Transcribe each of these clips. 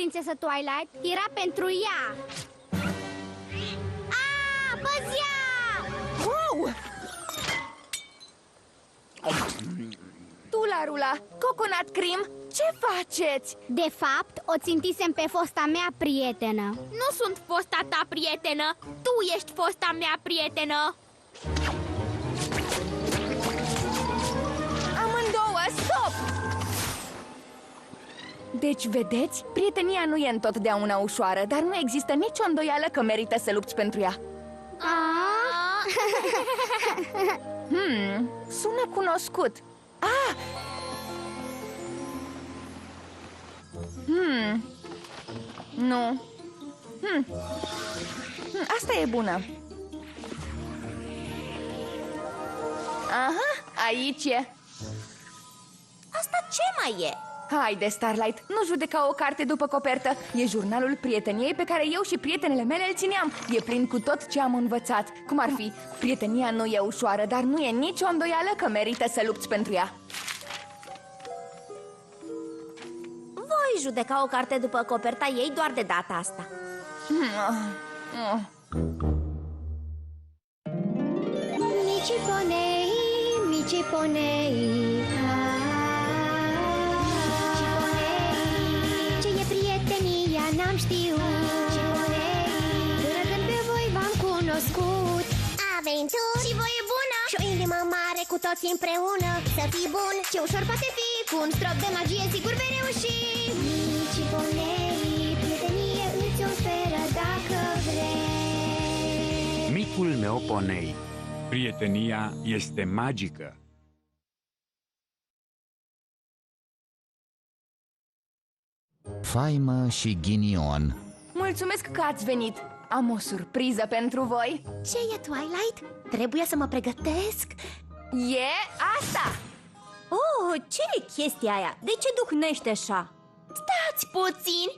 prințesă Twilight, era pentru ea. Păzia! Wow! Tula-rula, Coconut Cream, ce faceți? De fapt, o țintisem pe fosta mea prietenă. Nu sunt fosta ta prietenă, tu ești fosta mea prietenă. Amândouă, stop! Deci, vedeți? Prietenia nu e întotdeauna ușoară, dar nu există nicio îndoială că merită să lupți pentru ea. Sună cunoscut. Nu. Asta e bună. Aha, aici e. Asta ce mai e? Haide, Starlight, nu judeca o carte după copertă. E jurnalul prieteniei pe care eu și prietenele mele îl țineam. E plin cu tot ce am învățat. Cum ar fi, prietenia nu e ușoară, dar nu e nicio îndoială că merită să lupți pentru ea. Voi judeca o carte după coperta ei doar de data asta. Mici ponei, mici ponei. Mici ponei. Ce e prietenia n-am știut. Mici ponei. Când pe voi v-am cunoscut. Aventuri și voie bună și o inimă mare cu toți împreună. Să fii bun, ce ușor poate fi. Cu un strop de magie sigur vei reuși. Mici ponei, prietenie îți oferă dacă vrei. Micul meu ponei. Prietenia este magică. Faimă și ghinion. Mulțumesc că ați venit. Am o surpriză pentru voi. Ce e, Twilight? Trebuie să mă pregătesc? E asta! Oh, ce e chestia aia? De ce duhnește așa? Stați puțin!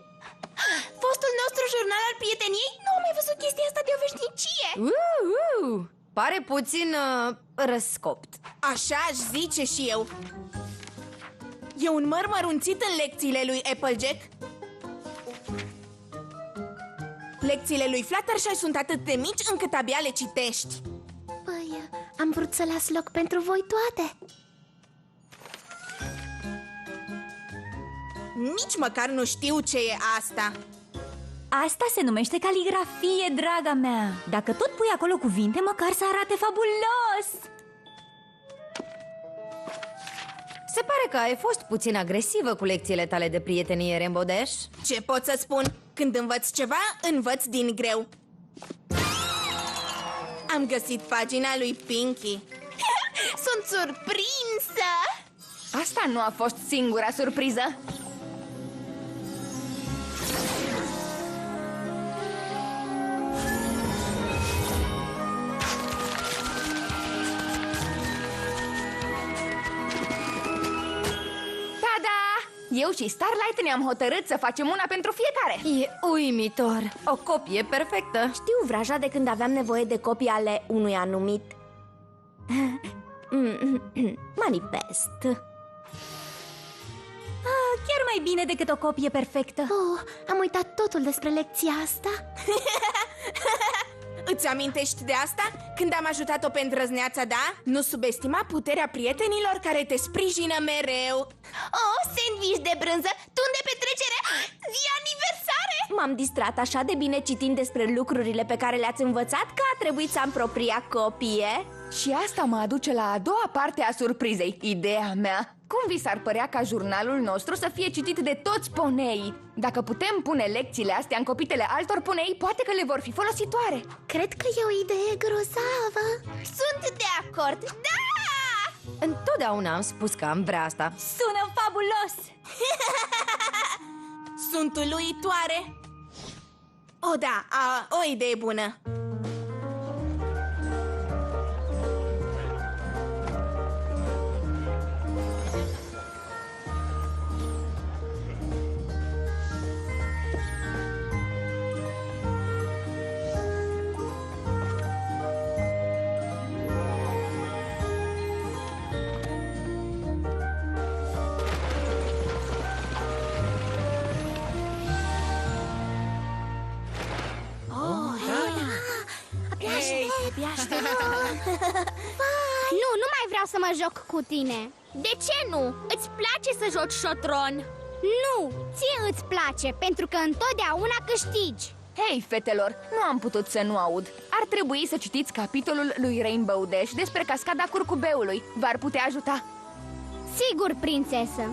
Fostul nostru jurnal al prieteniei? Nu am mai văzut chestia asta de o veșnicie! Pare puțin răscopt. Așa aș zice și eu. E un măr mărunțit în lecțiile lui Applejack. Lecțiile lui Fluttershy sunt atât de mici încât abia le citești. Păi, am vrut să las loc pentru voi toate. Nici măcar nu știu ce e asta. Asta se numește caligrafie, draga mea. Dacă tot pui acolo cuvinte, măcar să arate fabulos. Se pare că ai fost puțin agresivă cu lecțiile tale de prietenie, Rainbow Dash. Ce pot să spun? Când învăț ceva, învăț din greu. Am găsit pagina lui Pinky. Sunt surprinsă! Asta nu a fost singura surpriză. Eu și Starlight ne-am hotărât să facem una pentru fiecare. E uimitor. O copie perfectă. Știu vraja de când aveam nevoie de copii ale unui anumit manifest. Chiar mai bine decât o copie perfectă. Oh, am uitat totul despre lecția asta. Îți amintești de asta? Când am ajutat-o pe îndrăzneața, da? Nu subestima puterea prietenilor care te sprijină mereu. Oh, sandwich de brânză, tun de petrecere, zi aniversare! M-am distrat așa de bine citind despre lucrurile pe care le-ați învățat că a trebuit să am propria copie. Și asta mă aduce la a doua parte a surprizei, ideea mea. Cum vi s-ar părea ca jurnalul nostru să fie citit de toți poneii? Dacă putem pune lecțiile astea în copitele altor ponei, poate că le vor fi folositoare. Cred că e o idee grozavă. Sunt de acord, da! Întotdeauna am spus că am vrea asta. Sună fabulos! Sunt uluitoare. O, da, o idee bună. abia aștept. Nu mai vreau să mă joc cu tine. De ce nu? Îți place să joci șotron? Nu, ție îți place, pentru că întotdeauna câștigi. Hei, fetelor, nu am putut să nu aud. Ar trebui să citiți capitolul lui Rainbow Dash despre cascada curcubeului. V-ar putea ajuta. Sigur, prințesă.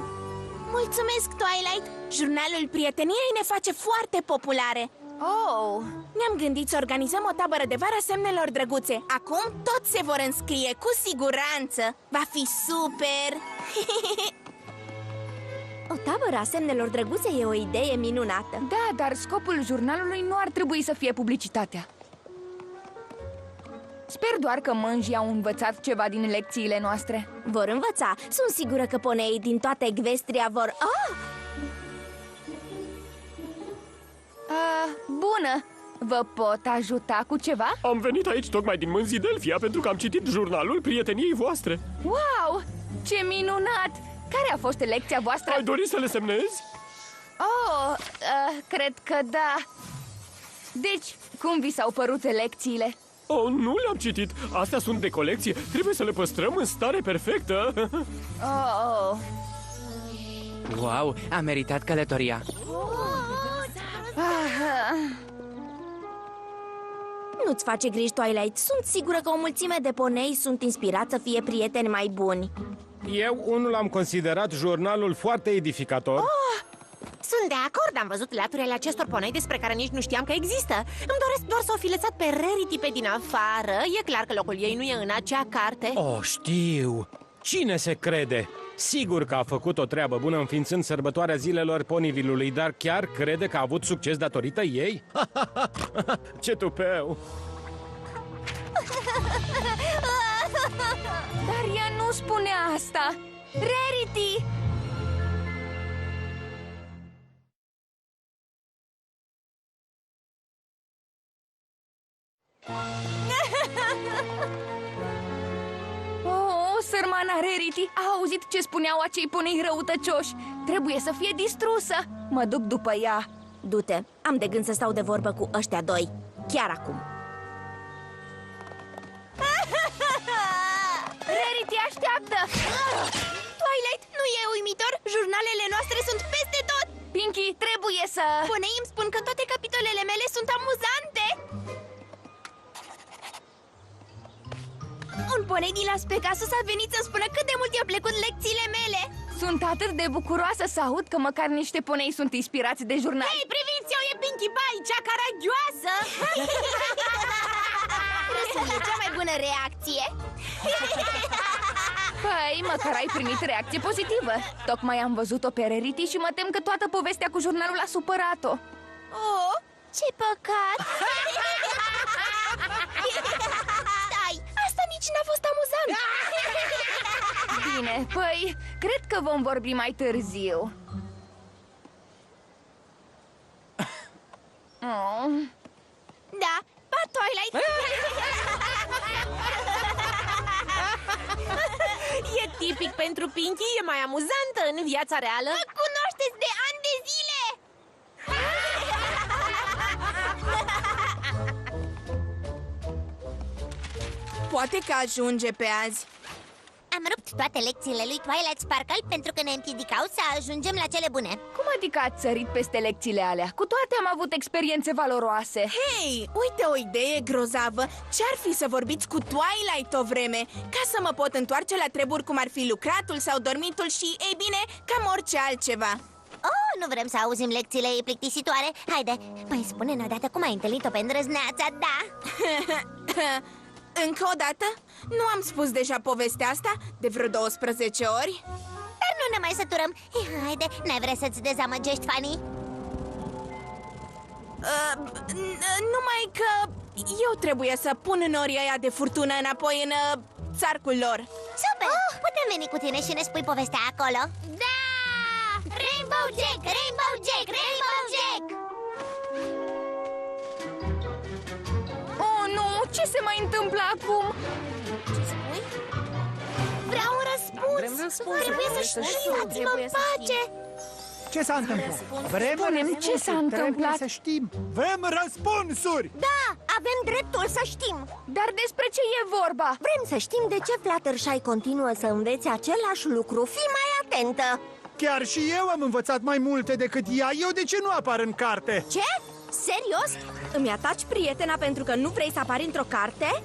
Mulțumesc, Twilight! Jurnalul prieteniei ne face foarte populare. Oh, Ne-am gândit să organizăm o tabără de vară a semnelor drăguțe. Acum toți se vor înscrie, cu siguranță. Va fi super! O tabără a semnelor drăguțe e o idee minunată. da, dar scopul jurnalului nu ar trebui să fie publicitatea. Sper doar că mânjii au învățat ceva din lecțiile noastre. Vor învăța. Sunt sigură că poneii din toată Ecvestria vor... Oh! Bună! Vă pot ajuta cu ceva? Am venit aici tocmai din Mânzii Delfia pentru că am citit jurnalul prieteniei voastre. Wow! Ce minunat! Care a fost lecția voastră? Ai dori să le semnezi? Oh, cred că da. Deci, cum vi s-au părut lecțiile? Oh, nu le-am citit. Astea sunt de colecție. Trebuie să le păstrăm în stare perfectă. Oh, Wow, a meritat călătoria. Nu-ți face griji, Twilight. Sunt sigură că o mulțime de ponei sunt inspirați să fie prieteni mai buni. Eu unul am considerat jurnalul foarte edificator. Sunt de acord, am văzut laturile acestor ponei despre care nici nu știam că există. Îmi doresc doar să o fi lăsat pe Rarity pe din afară. E clar că locul ei nu e în acea carte. Oh, știu! Cine se crede? Sigur că a făcut o treabă bună înființând sărbătoarea zilelor Ponyville-ului, dar chiar crede că a avut succes datorită ei? Ce tupeu! dar ea nu spune asta! Rarity! Oh, sărmana Rarity! A auzit ce spuneau acei ponei răutăcioși! Trebuie să fie distrusă! Mă duc după ea! Du-te, am de gând să stau de vorbă cu ăștia doi. Chiar acum. Rarity, așteaptă! Twilight, nu e uimitor? Jurnalele noastre sunt peste tot! Pinky, trebuie să... Ponei îmi spun că toate capitolele mele sunt amuzante! Un ponei din Las Pegasus a venit să spună cât de mult i-a plăcut lecțiile mele! Sunt atât de bucuroasă să aud că măcar niște ponei sunt inspirați de jurnal. Hei, priviți-o, e Pinkie Pie, cea caragioasă! Râsul e cea mai bună reacție! Păi, măcar ai primit reacție pozitivă. Tocmai am văzut-o pe Rarity și mă tem că toată povestea cu jurnalul a supărat-o. Oh, ce păcat! Stai, asta nici n-a fost amuzant! Bine, păi, cred că vom vorbi mai târziu. Oh. Da, pa, Twilight! E tipic pentru Pinky, e mai amuzantă în viața reală. Mă cunoașteți de ani de zile! Poate că ajunge pe azi. Am rupt toate lecțiile lui Twilight Sparkle pentru că ne împiedicau să ajungem la cele bune. Cum adică ați sărit peste lecțiile alea? Cu toate am avut experiențe valoroase. Hei, uite o idee grozavă. Ce-ar fi să vorbiți cu Twilight o vreme, ca să mă pot întoarce la treburi cum ar fi lucratul sau dormitul și, ei bine, cam orice altceva. Oh, nu vrem să auzim lecțiile ei plictisitoare. Haide, mai spune-ne odată cum ai întâlnit-o pe îndrăzneața, da? Încă o dată? Nu am spus deja povestea asta de vreo 12 ori? Dar nu ne mai săturăm. Haide, n-ai vrea să-ți dezamăgești, Fanny? Numai că eu trebuie să pun norii aia de furtună înapoi în țarcul lor. Super! Putem veni cu tine și ne spui povestea acolo? Da! Rainbow Jack! Rainbow Jack! Rainbow Jack! Oh, nu! Ce se mai întâmplă acum? Ce spui? Vreau un răspuns! Vrem răspuns. Trebuie să știu! Dați-mă în pace! Ce s-a întâmplat? Vrem Spune-mi ce s-a întâmplat. Trebuie să știm. Vrem răspunsuri! Da! avem dreptul să știm. Dar despre ce e vorba? Vrem să știm de ce Fluttershy continuă să învețe același lucru. Fii mai atentă. Chiar și eu am învățat mai multe decât ea. Eu de ce nu apar în carte? Ce? Serios? Îmi ataci prietena pentru că nu vrei să apari într-o carte?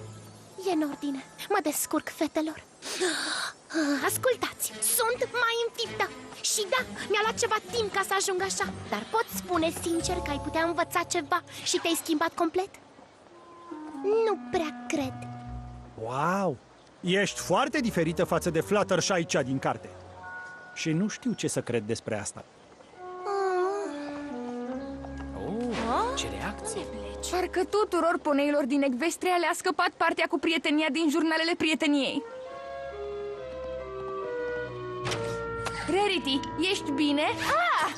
E în ordine. Mă descurc, fetelor. Ascultați, sunt mai înfiptă. Și da, mi-a luat ceva timp ca să ajung așa. Dar pot spune sincer că ai putea învăța ceva și te-ai schimbat complet? Nu prea cred. Wow! Ești foarte diferită față de Fluttershy, cea din carte. Și nu știu ce să cred despre asta. Ce reacție! Parcă tuturor poneilor din Ecvestria le-a scăpat partea cu prietenia din jurnalele prieteniei. Rarity, ești bine? Ah!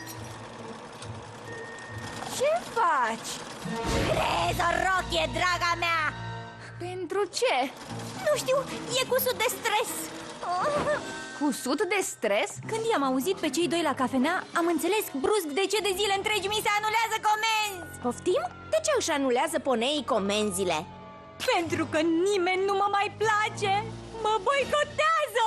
Ce faci? Crezi o rochie, draga mea! Pentru ce? Nu știu, e cusut de stres. Cusut de stres? Când i-am auzit pe cei doi la cafenea, am înțeles brusc de ce de zile întregi mi se anulează comenzi. Poftim? De ce își anulează poneii comenzile? Pentru că nimeni nu mă mai place. Mă boicotează.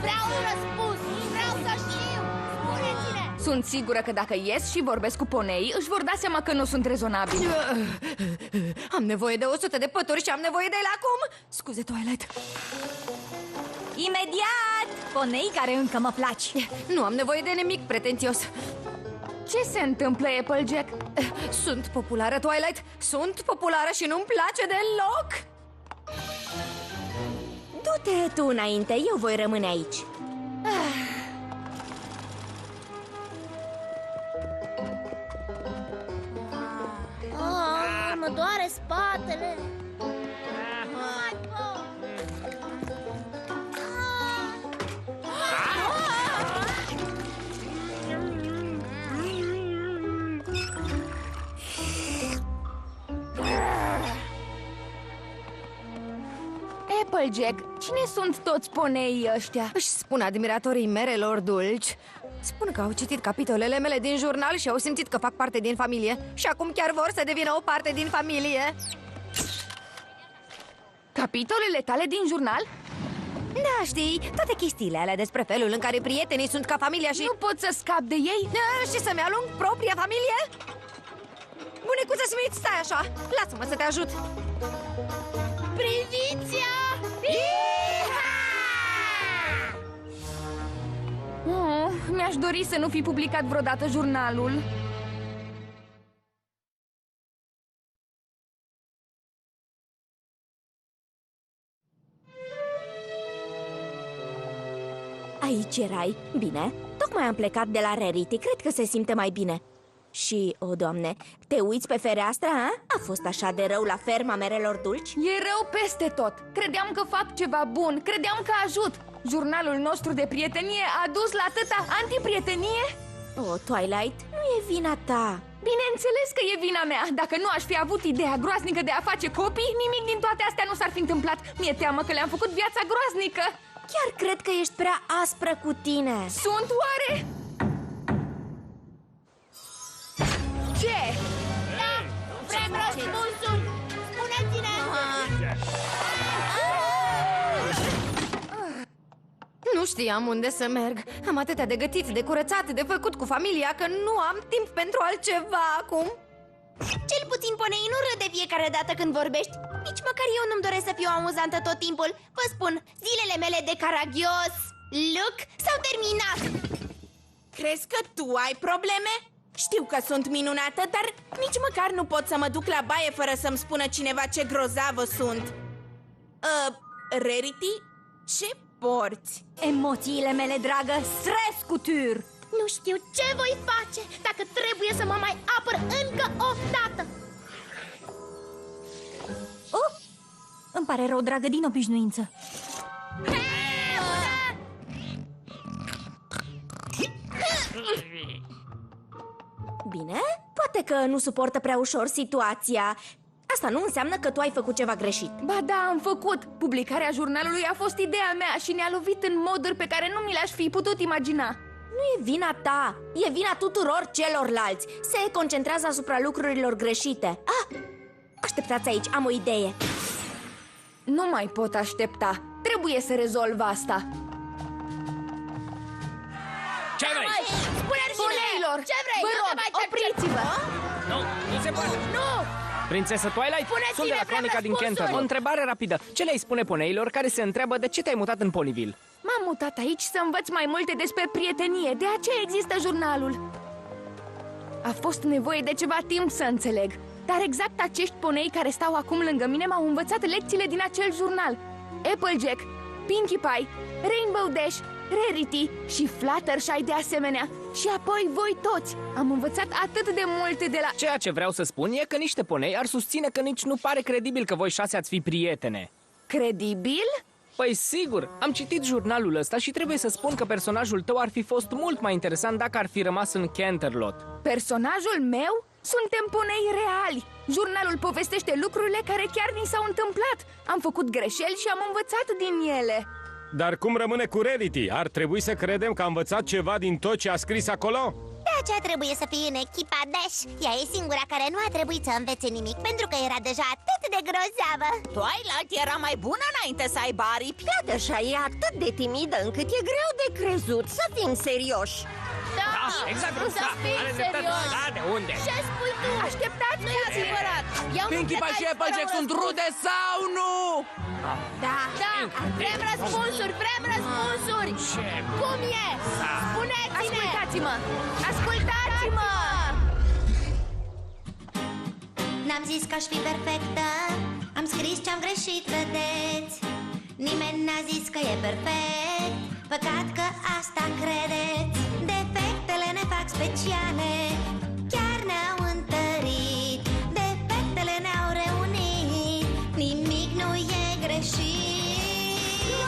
Vreau un răspuns! Vreau să știu! Spuneți-ne! Sunt sigură că dacă ies și vorbesc cu poneii, își vor da seama că nu sunt rezonabili. Am nevoie de 100 de pături și am nevoie de ele acum. Scuze, Twilight. Imediat! Ponei care încă mă placi. Nu am nevoie de nimic pretențios. Ce se întâmplă, Applejack? Sunt populară, Twilight. Sunt populară și nu-mi place deloc. Du-te tu înainte, eu voi rămâne aici. Mă doare spatele. Mai pot. Applejack, cine sunt toți poneii ăștia? Își spun admiratorii merelor dulci. Spun că au citit capitolele mele din jurnal și au simțit că fac parte din familie. Și acum chiar vor să devină o parte din familie. Capitolele tale din jurnal? Da, știi, toate chestiile alea despre felul în care prietenii sunt ca familia și... Nu pot să scap de ei? Și să-mi alung propria familie? Bunicuță Smith, stai așa, lasă-mă să te ajut. Priviți-a! Oh, mi-aș dori să nu fi publicat vreodată jurnalul. Aici erai. Bine, tocmai am plecat de la Rarity. Cred că se simte mai bine. Și, o, Doamne, te uiți pe fereastră, a? A fost așa de rău la ferma merelor dulci? E rău peste tot. Credeam că fac ceva bun, credeam că ajut. Jurnalul nostru de prietenie a dus la atâta antiprietenie? Oh, Twilight, nu e vina ta. Bineînțeles că e vina mea. Dacă nu aș fi avut ideea groaznică de a face copii, nimic din toate astea nu s-ar fi întâmplat. Mi-e teamă că le-am făcut viața groaznică. Chiar cred că ești prea aspră cu tine. Sunt oare? Ce? Da! Vrem răspunsul! Spuneți-ne! Nu știam unde să merg. Am atâtea de gătit, de curățat, de făcut cu familia că nu am timp pentru altceva acum. Cel puțin poneii nu râd de fiecare dată când vorbești. Nici măcar eu nu-mi doresc să fiu amuzantă tot timpul. Vă spun, zilele mele de caragios look s-au terminat. Crezi că tu ai probleme? Știu că sunt minunată, dar nici măcar nu pot să mă duc la baie fără să-mi spună cineva ce grozavă sunt. Rarity, ce porți? Emoțiile mele, dragă, stres cu tur. Nu știu ce voi face dacă trebuie să mă mai apăr încă o dată. Oh, îmi pare rău, dragă, din obișnuință. Bine, poate că nu suportă prea ușor situația. Asta nu înseamnă că tu ai făcut ceva greșit. Ba da, am făcut. Publicarea jurnalului a fost ideea mea și ne-a lovit în moduri pe care nu mi le-aș fi putut imagina. Nu e vina ta, e vina tuturor celorlalți. Se concentrează asupra lucrurilor greșite. Așteptați aici, am o idee. Nu mai pot aștepta. Trebuie să rezolv asta. Ce vrei? Puneilor, Ce vrei? vă Nu te rog, mai opriți-vă! Nu se poate. Nu! Prințesă Twilight, Spuneți-ne, sunt de la vrem Cronica din răspunsuri. Canterlot. O întrebare rapidă. Ce le-ai spune poneilor care se întreabă de ce te-ai mutat în Ponyville? M-am mutat aici să învăț mai multe despre prietenie. De aceea există jurnalul. A fost nevoie de ceva timp să înțeleg. Dar exact acești ponei care stau acum lângă mine m-au învățat lecțiile din acel jurnal. Applejack, Pinkie Pie, Rainbow Dash, Rarity și Fluttershy de asemenea. Și apoi voi toți. Am învățat atât de multe de la... Ceea ce vreau să spun e că niște ponei ar susține că nici nu pare credibil că voi 6 ați fi prietene. Credibil? Păi sigur, am citit jurnalul ăsta și trebuie să spun că personajul tău ar fi fost mult mai interesant dacă ar fi rămas în Canterlot. Personajul meu? Suntem ponei reali. Jurnalul povestește lucrurile care chiar ni s-au întâmplat. Am făcut greșeli și am învățat din ele. Dar cum rămâne cu Rarity? Ar trebui să credem că a învățat ceva din tot ce a scris acolo? De aceea trebuie să fie în echipa Dash. Ea e singura care nu a trebuit să învețe nimic, pentru că era deja atât de grozavă. Twilight era mai bună înainte să aibă aripi. Fluttershy e atât de timidă încât e greu de crezut, să fim serioși. Da, exact, nu să fii are dreptate. serios. Da, de unde? Ce spui tu? Așteptați, nu e adevărat. Pinkie Pie și Applejack sunt rude sau nu? Da, vrem răspunsuri, Cum e? Spuneți-ne! Ascultați-mă! Ascultați-mă! N-am zis că aș fi perfectă, am scris ce-am greșit, vedeți. Nimeni n-a zis că e perfect, păcat că asta credeți. Defectele ne fac speciale, chiar ne-au întărit. Defectele ne-au reunit, nimic nu e greșit. Nu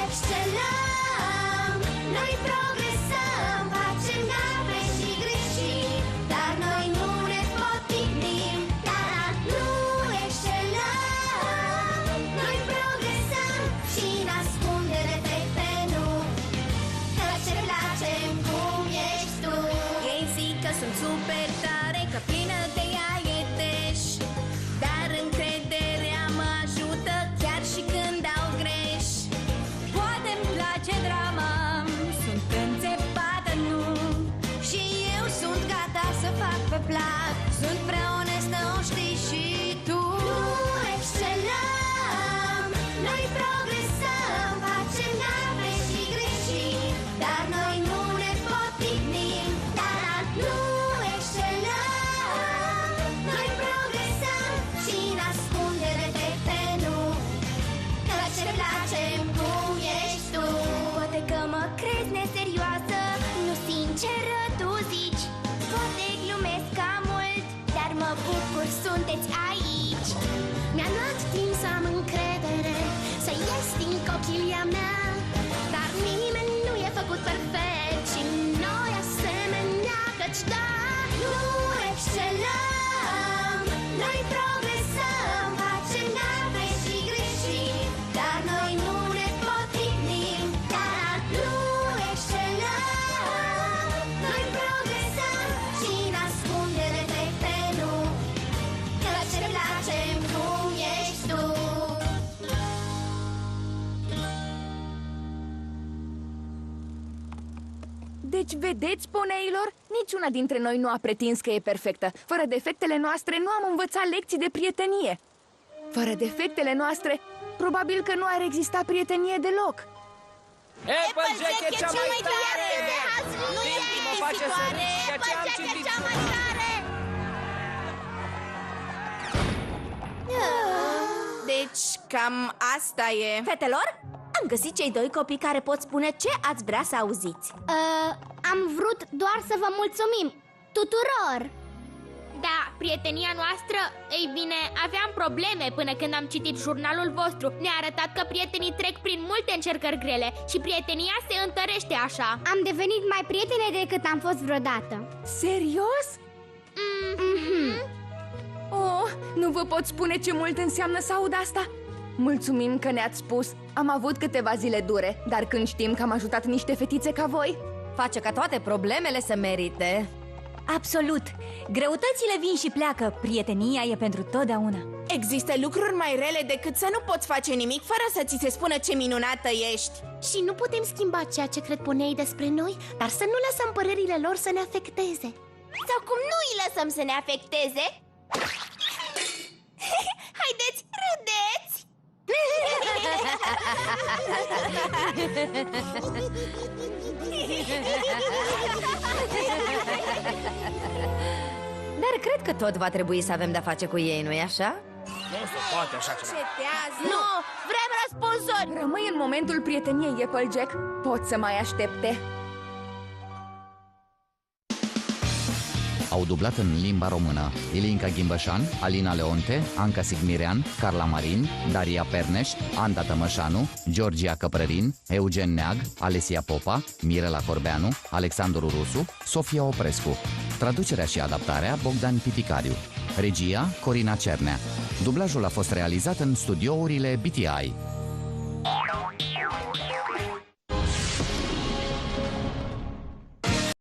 excelăm, noi progresăm, facem gafe și greșit, dar noi nu ne potignim. Dar nu excelăm, noi progresăm și ne ascunde defecte nu. Că ce placem cum ești tu. Ei zic că sunt super tare, că plină de aieteș, dar încrederea mă ajută chiar și când au greș. Poate-mi place drama, sunt înțepată, nu. Și eu sunt gata să fac pe plac, sunt prea onestă, o știi și tu. Nu excelăm, noi progresăm, facem gafe și greșit, dar noi nu ne potignim. Dar nu excelăm, noi progresăm și ne ascunde defecte nu. Că ce placem cum ești tu. Poate că mă crezi neserioasă, nu sinceră tu zici. Poate glumesc cam mult, dar mă bucur, sunteți aici. Mi-a luat timp să am încredere, să ies din cochilia mea. Dar nimeni nu e făcut perfect și noi asemenea, căci da, nu excelăm. Noi progresăm, facem gafe și greșit, dar noi nu ne potignim. Dar nu excelăm, noi progresăm și ne ascunde defecte nu. Că ce placem cum ești tu. Deci, vedeți, poneilor? Niciuna dintre noi nu a pretins că e perfectă. Fără defectele noastre nu am învățat lecții de prietenie. Fără defectele noastre, probabil că nu ar exista prietenie deloc. Applejack e cea mai tare! Pinkie mă face să râd, ceea ce am citit. Deci, cam asta e. Fetelor, am găsit cei doi copii care pot spune ce ați vrea să auziți. Am vrut doar să vă mulțumim tuturor. Da, prietenia noastră, ei bine, aveam probleme până când am citit jurnalul vostru. Ne-a arătat că prietenii trec prin multe încercări grele și prietenia se întărește așa. Am devenit mai prietene decât am fost vreodată. Serios? Mhm. Oh, nu vă pot spune ce mult înseamnă să aud asta. Mulțumim că ne-ați spus. Am avut câteva zile dure, dar când știm că am ajutat niște fetițe ca voi, face ca toate problemele să merite. Absolut! Greutățile vin și pleacă, prietenia e pentru totdeauna. Există lucruri mai rele decât să nu poți face nimic fără să ți se spună ce minunată ești. Și nu putem schimba ceea ce cred puneii despre noi, dar să nu lăsăm părerile lor să ne afecteze. Sau cum nu îi lăsăm să ne afecteze? Haideți, râdeți! Dar cred că tot va trebui să avem de-a face cu ei, nu-i așa? Nu se poate așa ceva. Nu! Vrem răspunsuri! Rămâi în momentul prieteniei, Applejack. Pot să mai aștepte. Au dublat în limba română Ilinca Ghimbășan, Alina Leonte, Anca Sigmirean, Carla Marin, Daria Perneș, Anda Tămășanu, Georgia Căprărin, Eugen Neag, Alesia Popa, Mirela Corbeanu, Alexandru Rusu, Sofia Oprescu. Traducerea și adaptarea Bogdan Piticariu. Regia Corina Cernea. Dublajul a fost realizat în studiourile BTI.